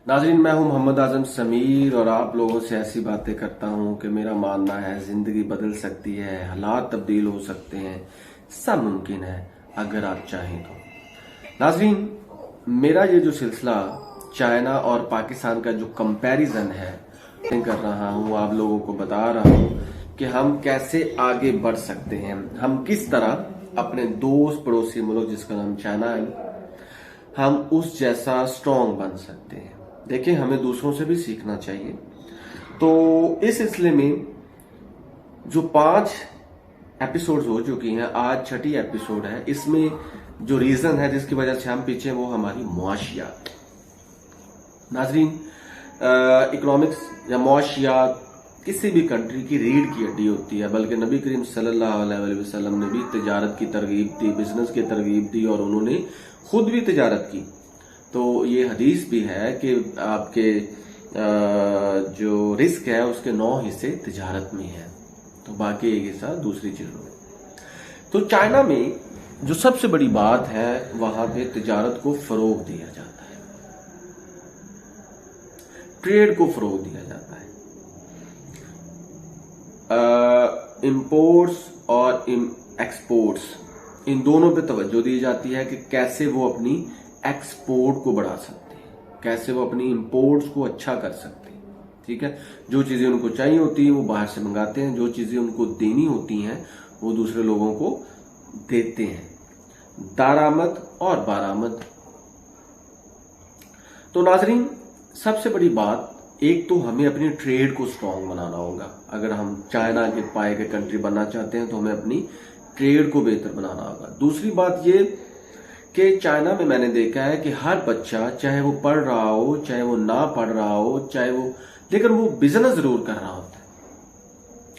नाज़रीन, मैं हूं मोहम्मद आजम समीर और आप लोगों से ऐसी बातें करता हूं कि मेरा मानना है जिंदगी बदल सकती है, हालात तब्दील हो सकते हैं, सब मुमकिन है अगर आप चाहें तो। नाज़रीन, मेरा ये जो सिलसिला चाइना और पाकिस्तान का जो कंपैरिजन है कर रहा हूं, आप लोगों को बता रहा हूं कि हम कैसे आगे बढ़ सकते हैं, हम किस तरह अपने दोस्त पड़ोसी मुल्क जिसका नाम चाइना है, हम उस जैसा स्ट्रांग बन सकते हैं। देखिए, हमें दूसरों से भी सीखना चाहिए। तो इस सिलसिले में जो 5 एपिसोड्स हो चुकी हैं, आज छठी एपिसोड है। इसमें जो रीजन है जिसकी वजह से हम पीछे, वो हमारी मुआशियात। नाजरीन, इकोनॉमिक्स या मुआशियात किसी भी कंट्री की रीढ़ की हड्डी होती है, बल्कि नबी करीम सल्लल्लाहु अलैहि वसल्लम ने भी तिजारत की तरगीब दी, बिजनेस की तरगीब दी और उन्होंने खुद भी तिजारत की। तो ये हदीस भी है कि आपके जो रिस्क है उसके 9 हिस्से तिजारत में है, तो बाकी एक हिस्सा दूसरी चीजों में। तो चाइना में जो सबसे बड़ी बात है, वहां पे तिजारत को फरोग दिया जाता है, ट्रेड को फरोग दिया जाता है। इंपोर्ट्स और एक्सपोर्ट्स, इन दोनों पे तवज्जो दी जाती है कि कैसे वो अपनी एक्सपोर्ट को बढ़ा सकते हैं, कैसे वो अपनी इंपोर्ट्स को अच्छा कर सकते हैं। ठीक है, जो चीजें उनको चाहिए होती हैं वो बाहर से मंगाते हैं, जो चीजें उनको देनी होती हैं वो दूसरे लोगों को देते हैं। दारामद और बारामद। तो नाजरीन, सबसे बड़ी बात, एक तो हमें अपनी ट्रेड को स्ट्रांग बनाना होगा। अगर हम चाइना के पाए के कंट्री बनना चाहते हैं तो हमें अपनी ट्रेड को बेहतर बनाना होगा। दूसरी बात ये कि चाइना में मैंने देखा है कि हर बच्चा, चाहे वो पढ़ रहा हो, चाहे वो ना पढ़ रहा हो, चाहे वो, लेकिन वो बिजनेस जरूर कर रहा होता है।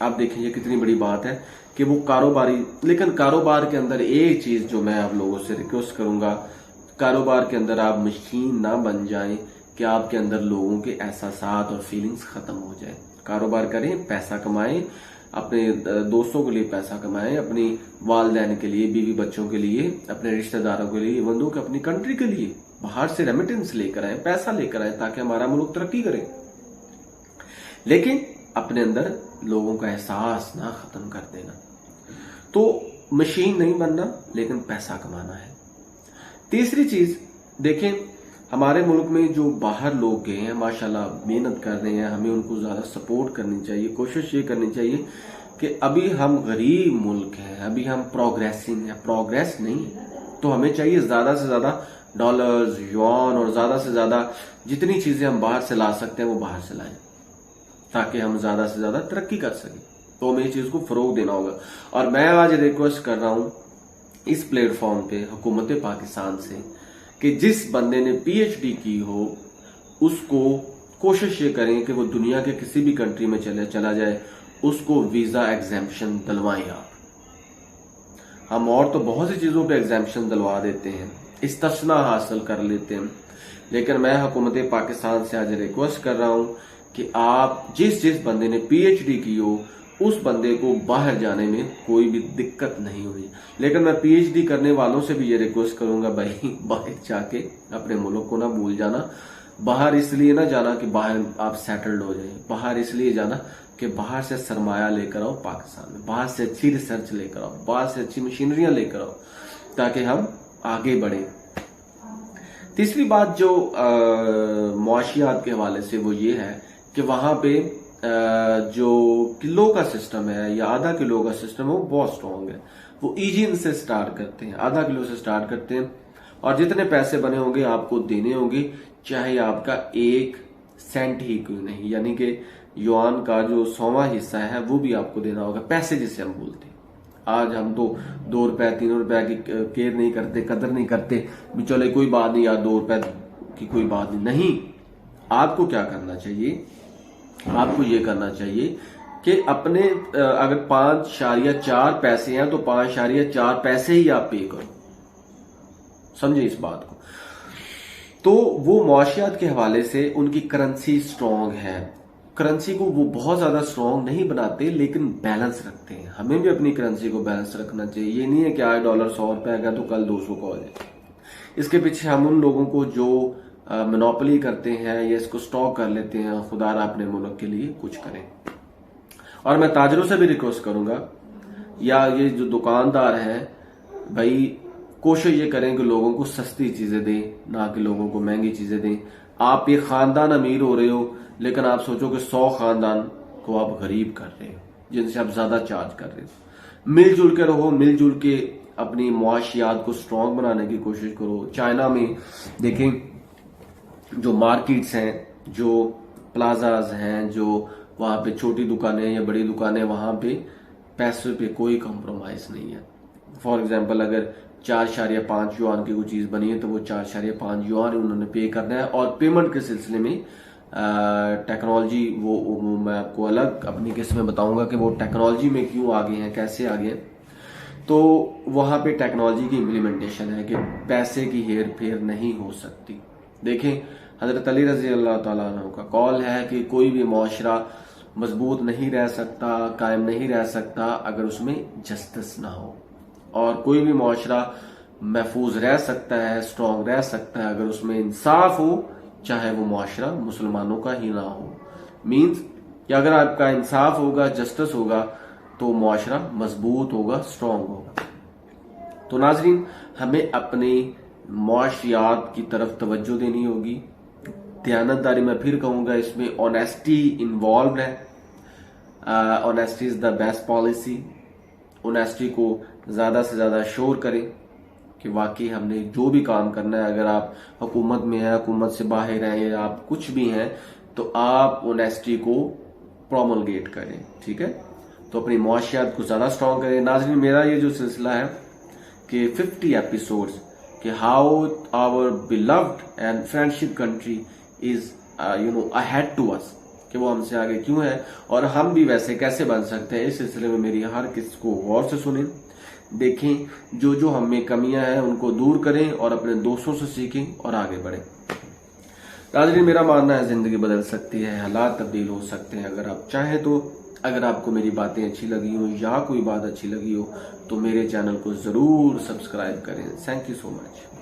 आप देखिए, ये कितनी बड़ी बात है कि वो कारोबारी, लेकिन कारोबार के अंदर एक चीज जो मैं आप लोगों से रिक्वेस्ट करूंगा, कारोबार के अंदर आप मशीन ना बन जाएं कि आपके अंदर लोगों के एहसासात और फीलिंग्स खत्म हो जाए। कारोबार करें, पैसा कमाएं, अपने दोस्तों के लिए पैसा कमाएं, अपनी वालदैन के लिए, बीवी बच्चों के लिए, अपने रिश्तेदारों के लिए, इवन दो कि अपनी कंट्री के लिए बाहर से रेमिटेंस लेकर आए, पैसा लेकर आए, ताकि हमारा मुल्क तरक्की करे। लेकिन अपने अंदर लोगों का एहसास ना खत्म कर देना। तो मशीन नहीं बनना, लेकिन पैसा कमाना है। तीसरी चीज देखें, हमारे मुल्क में जो बाहर लोग गए हैं, माशाल्लाह मेहनत कर रहे हैं, हमें उनको ज्यादा सपोर्ट करनी चाहिए। कोशिश ये करनी चाहिए कि अभी हम गरीब मुल्क हैं, अभी हम प्रोग्रेसिंग है, प्रोग्रेस नहीं है, तो हमें चाहिए ज्यादा से ज्यादा डॉलर्स, युआन और ज्यादा से ज्यादा जितनी चीजें हम बाहर से ला सकते हैं वो बाहर से लाएं, ताकि हम ज्यादा से ज्यादा तरक्की कर सकें। तो हमें इस चीज को फरोग देना होगा। और मैं आज रिक्वेस्ट कर रहा हूं इस प्लेटफॉर्म पे हुकूमत पाकिस्तान से कि जिस बंदे ने पीएचडी की हो, उसको कोशिश ये करें कि वो दुनिया के किसी भी कंट्री में चला जाए, उसको वीजा एग्जेम्पशन दिलवाएं आप। हम और तो बहुत सी चीजों पे एग्जेम्पशन दिलवा देते हैं, इस्तिस्ना हासिल कर लेते हैं, लेकिन मैं हुकूमत पाकिस्तान से आज रिक्वेस्ट कर रहा हूं कि आप जिस बंदे ने पीएचडी की हो, उस बंदे को बाहर जाने में कोई भी दिक्कत नहीं हुई। लेकिन मैं पीएचडी करने वालों से भी ये रिक्वेस्ट करूंगा, भाई बाहर जाके अपने मुल्क को ना भूल जाना। बाहर इसलिए ना जाना कि बाहर आप सेटल्ड हो जाए, बाहर इसलिए जाना कि बाहर से सरमाया लेकर आओ पाकिस्तान में, बाहर से अच्छी रिसर्च लेकर आओ, बाहर से अच्छी मशीनरियां लेकर आओ, ताकि हम आगे बढ़े। तीसरी बात जो मुआशियात के हवाले से, वो ये है कि वहां पे जो किलो का सिस्टम है या आधा किलो का सिस्टम है, वो बहुत स्ट्रांग है। वो ईजिन से स्टार्ट करते हैं, आधा किलो से स्टार्ट करते हैं, और जितने पैसे बने होंगे आपको देने होंगे, चाहे आपका 1 सेंट ही क्यों नहीं, यानी कि युआन का जो 100वां हिस्सा है वो भी आपको देना होगा। पैसे जिसे हम बोलते हैं, आज हम तो 2 रुपए 3 रुपए की केयर नहीं करते, कदर नहीं करते, चले कोई बात नहीं यार, 2 रुपए की कोई बात नहीं। आपको क्या करना चाहिए, आपको ये करना चाहिए कि अपने अगर 5.4 पैसे हैं तो 5.4 पैसे ही आप पे करो, समझे इस बात को। तो वो मुआशियात के हवाले से उनकी करेंसी स्ट्रांग है, करेंसी को वो बहुत ज्यादा स्ट्रांग नहीं बनाते, लेकिन बैलेंस रखते हैं। हमें भी अपनी करेंसी को बैलेंस रखना चाहिए। ये नहीं है कि आज डॉलर 100 रुपए का तो कल 200 का हो जाए। इसके पीछे हम उन लोगों को जो मोनोपोली करते हैं या इसको स्टॉक कर लेते हैं, खुदारा अपने मुल्क के लिए कुछ करें। और मैं ताजरों से भी रिक्वेस्ट करूंगा, या ये जो दुकानदार है भाई, कोशिश ये करें कि लोगों को सस्ती चीजें दें, ना कि लोगों को महंगी चीजें दें। आप ये खानदान अमीर हो रहे हो, लेकिन आप सोचो कि 100 खानदान को आप गरीब कर रहे हो, जिनसे आप ज्यादा चार्ज कर रहे हो। मिलजुल के रहो, मिलजुल के अपनी मुआशियात को स्ट्रांग बनाने की कोशिश करो। चाइना में देखें, जो मार्केट्स हैं, जो प्लाजाज हैं, जो वहां पे छोटी दुकानें या बड़ी दुकानें, वहां पे पैसे पे कोई कॉम्प्रोमाइज नहीं है। फॉर एग्जाम्पल, अगर 4.5 युआन की कोई चीज बनी है तो वो 4.5 युआन उन्होंने पे करना है। और पेमेंट के सिलसिले में टेक्नोलॉजी, वो मैं आपको अलग अपनी केस में बताऊंगा कि वो टेक्नोलॉजी में क्यों आगे हैं, कैसे आगे हैं। तो वहां पे टेक्नोलॉजी की इम्प्लीमेंटेशन है कि पैसे की हेर फेर नहीं हो सकती। देखें, हजरत अली रजी अल्लाह तआला अन्हु का कॉल है कि कोई भी मुआशरा मजबूत नहीं रह सकता, कायम नहीं रह सकता अगर उसमें जस्टिस ना हो, और कोई भी मुआशरा महफूज रह सकता है, स्ट्रांग रह सकता है अगर उसमें इंसाफ हो, चाहे वो मुआशरा मुसलमानों का ही ना हो। मीन्स कि अगर आपका इंसाफ होगा, जस्टिस होगा, तो मुआशरा मजबूत होगा, स्ट्रांग होगा। तो नाजरीन, हमें अपनी मुआशियात की तरफ तवज्जो देनी होगी। दयानतदारी, मैं फिर कहूंगा, इसमें ऑनेस्टी इन्वॉल्व है। Honesty is the best policy. Honesty को ज्यादा से ज्यादा शोर करें कि वाकई हमने जो भी काम करना है, अगर आप हुकूमत में हैं, हुकूमत से बाहर हैं, या आप कुछ भी हैं, तो आप ऑनेस्टी को प्रोमलगेट करें। ठीक है, तो अपनी मुआशियात को ज्यादा स्ट्रांग करें। नाज़रीन, मेरा ये जो सिलसिला है कि 50 एपिसोड्स कि how our beloved and friendship country is ahead to us, कि वो हमसे आगे क्यों है और हम भी वैसे कैसे बन सकते हैं, इस सिलसिले में मेरी हर किस को गौर से सुनें, देखें, जो जो हम में कमियां हैं उनको दूर करें और अपने दोस्तों से सीखें और आगे बढ़ें। नाज़रीन, मेरा मानना है जिंदगी बदल सकती है, हालात तब्दील हो सकते हैं अगर आप चाहें तो। अगर आपको मेरी बातें अच्छी लगी हो या कोई बात अच्छी लगी हो तो मेरे चैनल को जरूर सब्सक्राइब करें। Thank you so much.